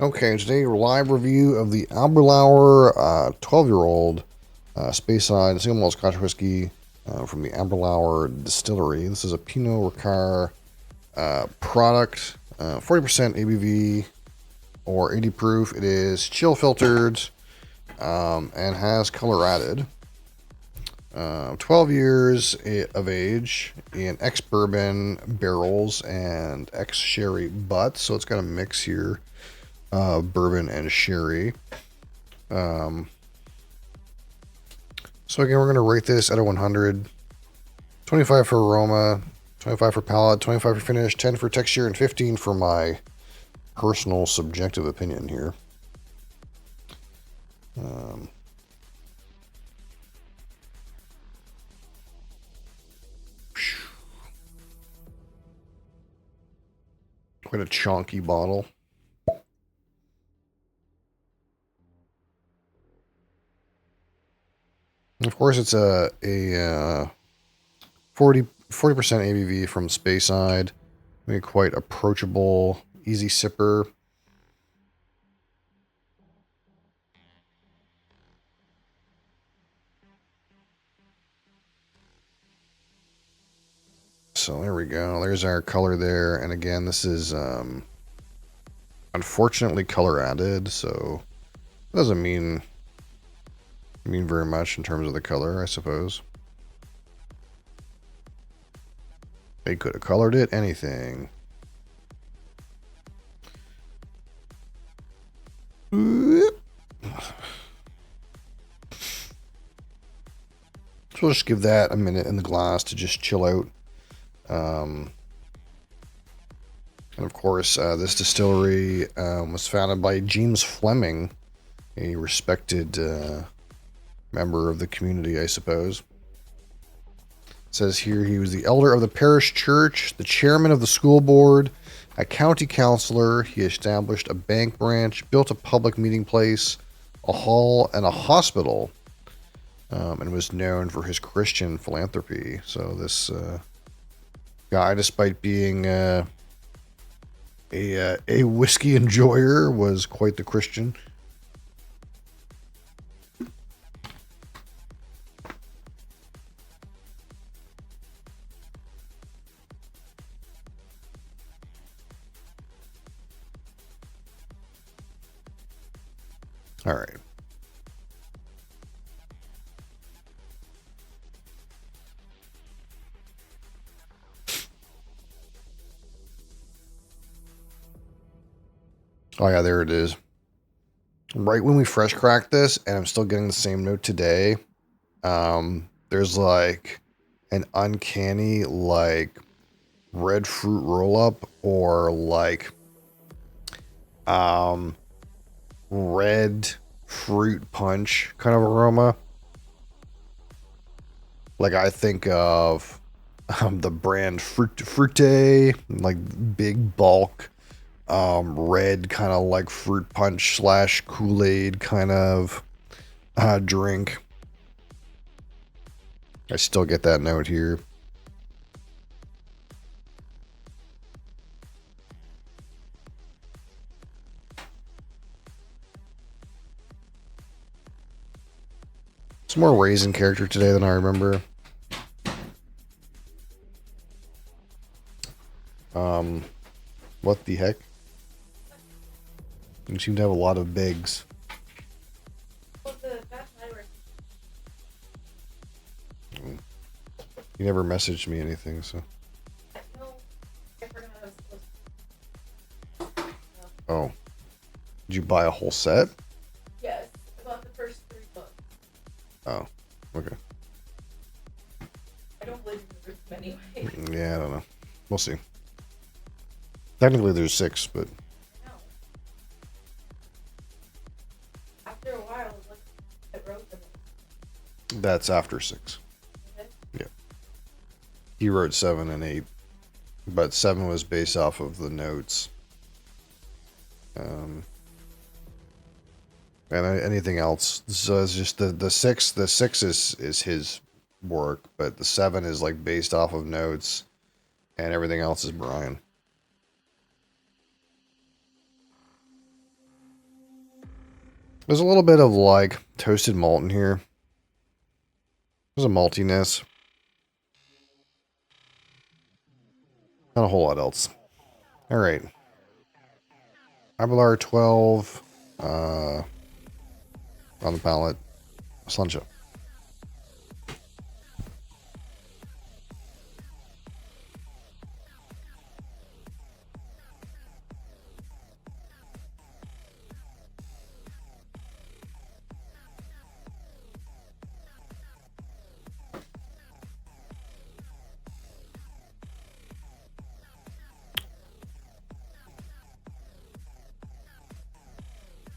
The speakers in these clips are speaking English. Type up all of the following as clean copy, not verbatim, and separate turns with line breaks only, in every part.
Okay, today a live review of the Aberlour 12-year-old Speyside single malt Scotch whiskey from the Aberlour distillery. This is a Pinot Ricard product, 40% ABV or 80 proof. It is chill filtered and has color added. 12 years of age in ex-bourbon barrels and ex-sherry butts, so it's got a mix here. Bourbon and sherry. So again, we're going to rate this out of 100. 25 for aroma, 25 for palate, 25 for finish, 10 for texture, and 15 for my personal subjective opinion here. Quite a chunky bottle. Of course, it's a 40% ABV from Speyside. Maybe quite approachable, easy sipper. So there we go. There's our color there. And again, this is unfortunately color added, so it doesn't mean very much in terms of the color, I suppose. They could have colored it anything. So we'll just give that a minute in the glass to just chill out. And of course, this distillery was founded by James Fleming, a respected member of the community, I suppose. It says here he was the elder of the parish church, the chairman of the school board, a county councilor. He established a bank branch, built a public meeting place, a hall, and a hospital, and was known for his Christian philanthropy. So this guy, despite being a whiskey enjoyer, was quite the Christian. All right. Oh yeah, there it is. Right when we fresh cracked this, and I'm still getting the same note today. There's like an uncanny like red fruit roll up or like red fruit punch kind of aroma. Like I think of the brand Frutte, like big bulk red kind of like fruit punch slash Kool-Aid kind of drink. I still get that note here. It's more raisin character today than I remember. What the heck? You seem to have a lot of bigs. You never messaged me anything, so. Oh. Did you buy a whole set?
Yes, I bought the first 3 books.
Oh, okay.
I don't believe in the anyway.
Yeah, I don't know. We'll see. Technically there's 6, but...
No. After a while, I wrote them.
That's after 6.
Okay.
Yeah. He wrote 7 and 8. But 7 was based off of the notes. And anything else. So it's just the 6. The 6 is his work, but the 7 is like based off of notes, and everything else is Brian. There's a little bit of like toasted malt in here. There's a maltiness. Not a whole lot else. All right. Aberlour 12 on the palate. Slancha.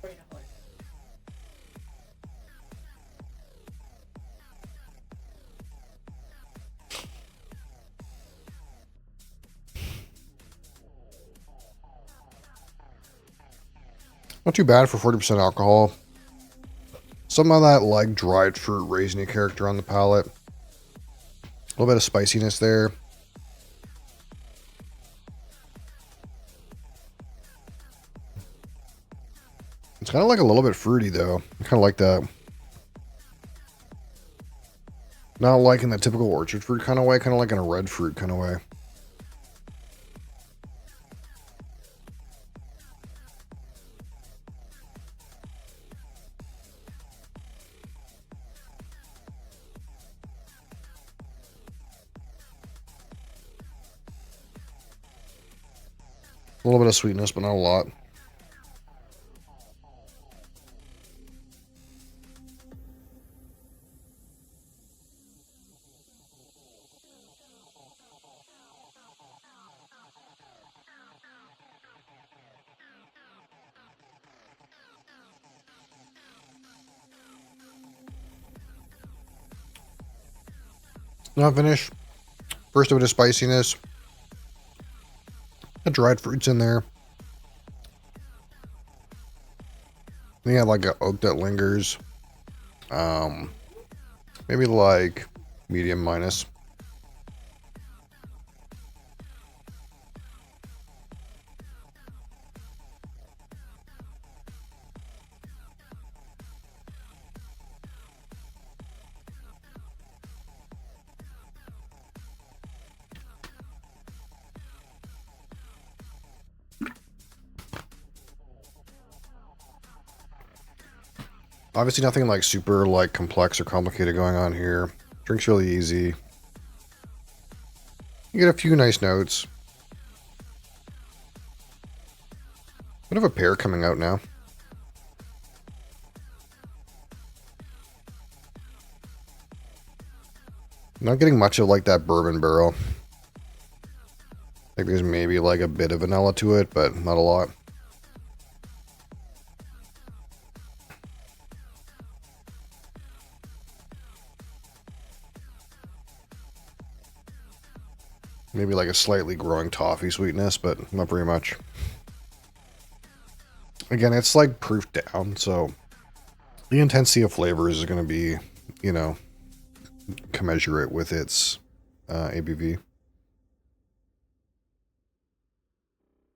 $40.
Not too bad for 40% alcohol. Some of that like dried fruit raisiny character on the palate. A little bit of spiciness there. It's kind of like a little bit fruity though. I kind of like that. Not like in the typical orchard fruit kind of way, kind of like in a red fruit kind of way. A little bit of sweetness, but not a lot. Not finished. First of it is spiciness. The dried fruits in there. Then you have like an oak that lingers. Maybe like medium minus. Obviously nothing like super like complex or complicated going on here. Drink's really easy. You get a few nice notes. Bit of a pear coming out now. Not getting much of like that bourbon barrel. I think there's maybe like a bit of vanilla to it, but not a lot. Maybe like a slightly growing toffee sweetness, but not very much. Again, it's like proof down, so the intensity of flavors is going to be, you know, commensurate with its ABV.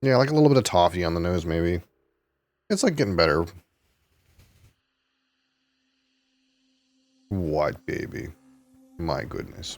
Yeah, like a little bit of toffee on the nose, maybe. It's like getting better. What, baby? My goodness.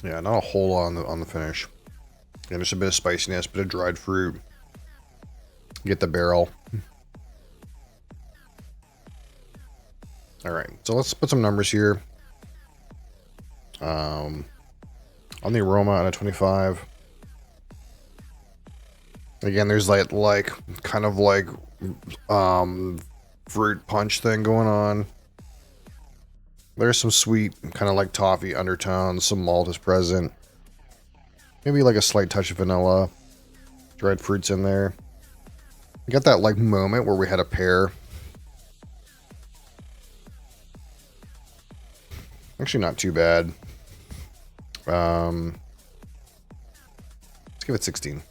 Yeah, not a whole lot on the finish. And just a bit of spiciness, bit of dried fruit. Get the barrel. All right, so let's put some numbers here. On the aroma, out of 25. Again, there's like kind of like fruit punch thing going on. There's some sweet, kind of like toffee undertones. Some malt is present. Maybe like a slight touch of vanilla. Dried fruits in there. You got that like moment where we had a pear. Actually, not too bad. Let's give it 16.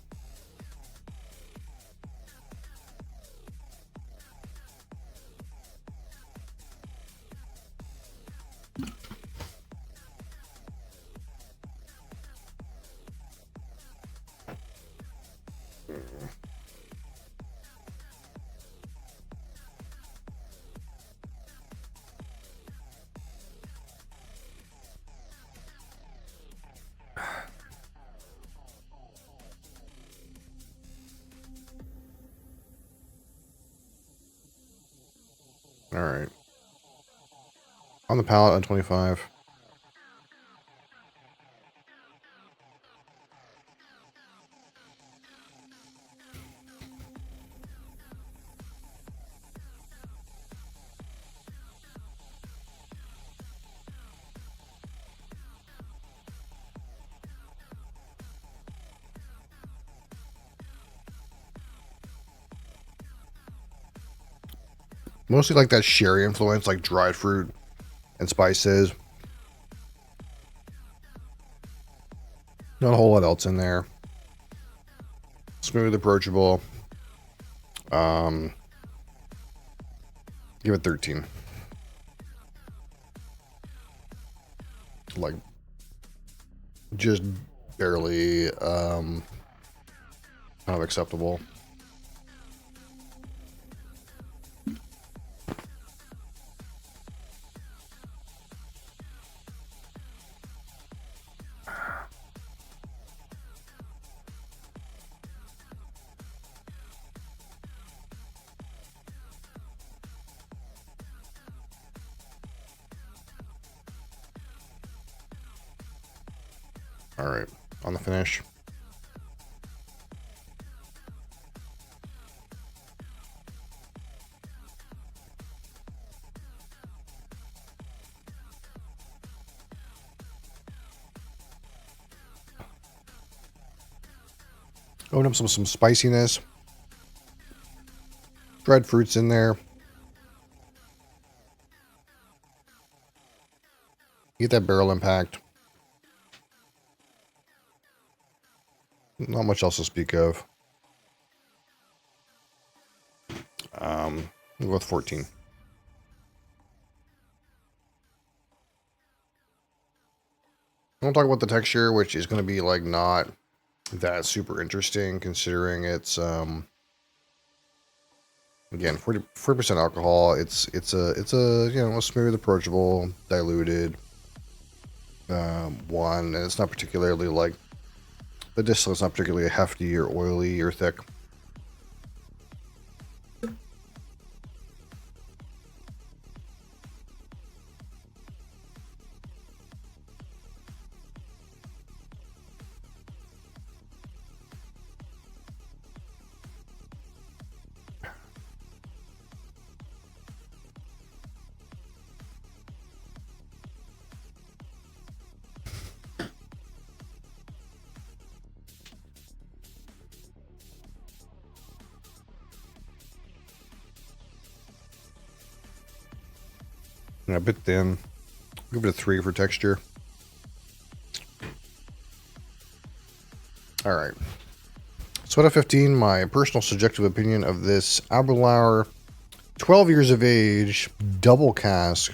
All right. On the palate on 25. Mostly like that sherry influence, like dried fruit and spices. Not a whole lot else in there. Smooth, approachable. Give it 13. Like, just barely kind of acceptable. All right, on the finish. Open up some spiciness. Dried fruits in there. Get that barrel impact. Not much else to speak of. We'll go with 14. I'll talk about the texture, which is going to be like not that super interesting considering it's again 40% alcohol. It's a you know, a smooth, approachable, diluted one, and it's not particularly like the distillate's not particularly hefty or oily or thick. A bit thin. Give it a 3 for texture. All right. So out of 15, my personal subjective opinion of this Aberlour 12 years of age, double cask,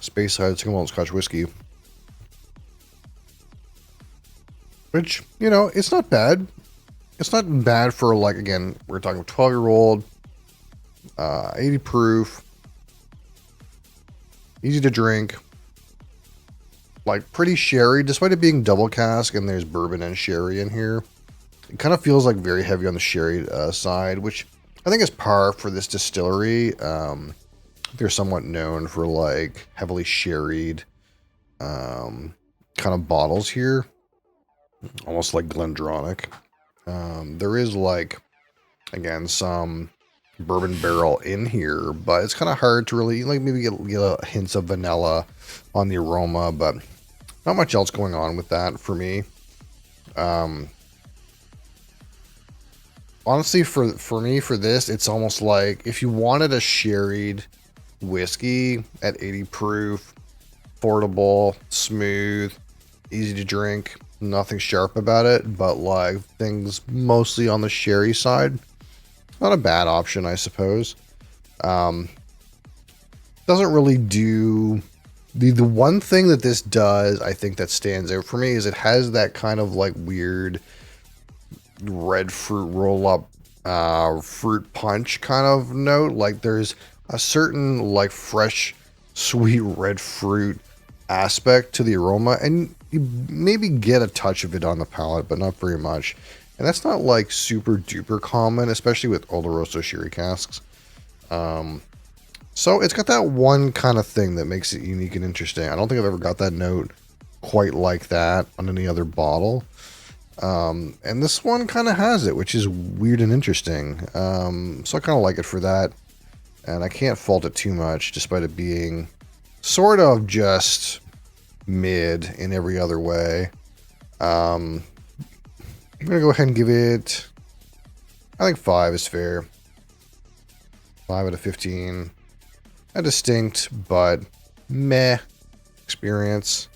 Speyside single malt Scotch whiskey. Which, you know, it's not bad. It's not bad for, like, again, we're talking 12-year-old, 80 proof, easy to drink, like pretty sherry, despite it being double cask and there's bourbon and sherry in here. It kind of feels like very heavy on the sherry side, which I think is par for this distillery. They're somewhat known for like heavily sherried kind of bottles here, almost like Glendronach. There is like, again, some bourbon barrel in here, but it's kind of hard to really like maybe get hints of vanilla on the aroma, but not much else going on with that for me. Honestly, for me, for this, it's almost like if you wanted a sherried whiskey at 80 proof, affordable, smooth, easy to drink. Nothing sharp about it, but like things mostly on the sherry side. Not a bad option, I suppose. Doesn't really do the one thing that this does, I think that stands out for me is it has that kind of like weird red fruit roll up, fruit punch kind of note. Like there's a certain like fresh, sweet red fruit aspect to the aroma, and you maybe get a touch of it on the palate, but not very much. And that's not like super duper common, especially with Oloroso sherry casks. So it's got that one kind of thing that makes it unique and interesting. I don't think I've ever got that note quite like that on any other bottle. And this one kind of has it, which is weird and interesting. So I kind of like it for that. And I can't fault it too much, despite it being sort of just mid in every other way. I'm going to go ahead and give it, I think 5 is fair. 5 out of 15. A distinct, but meh experience.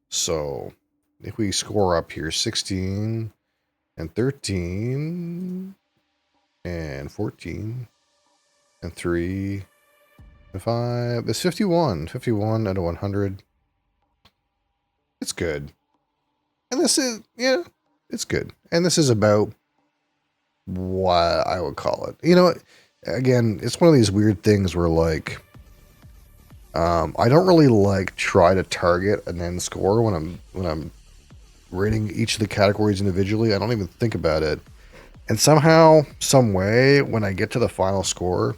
So if we score up here, 16 and 13 and 14 and 3 and 5, it's 51. 51 out of 100. It's good. And this is, yeah, it's good. And this is about what I would call it. You know, again, it's one of these weird things where like, I don't really like try to target an end score when I'm rating each of the categories individually. I don't even think about it. And somehow, some way, when I get to the final score,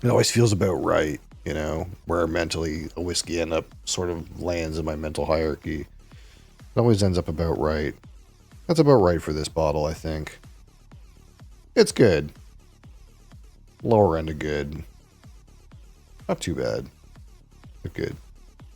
it always feels about right, you know, where mentally a whiskey end up sort of lands in my mental hierarchy. It always ends up about right. That's about right for this bottle, I think. It's good. Lower end of good. Not too bad, but good.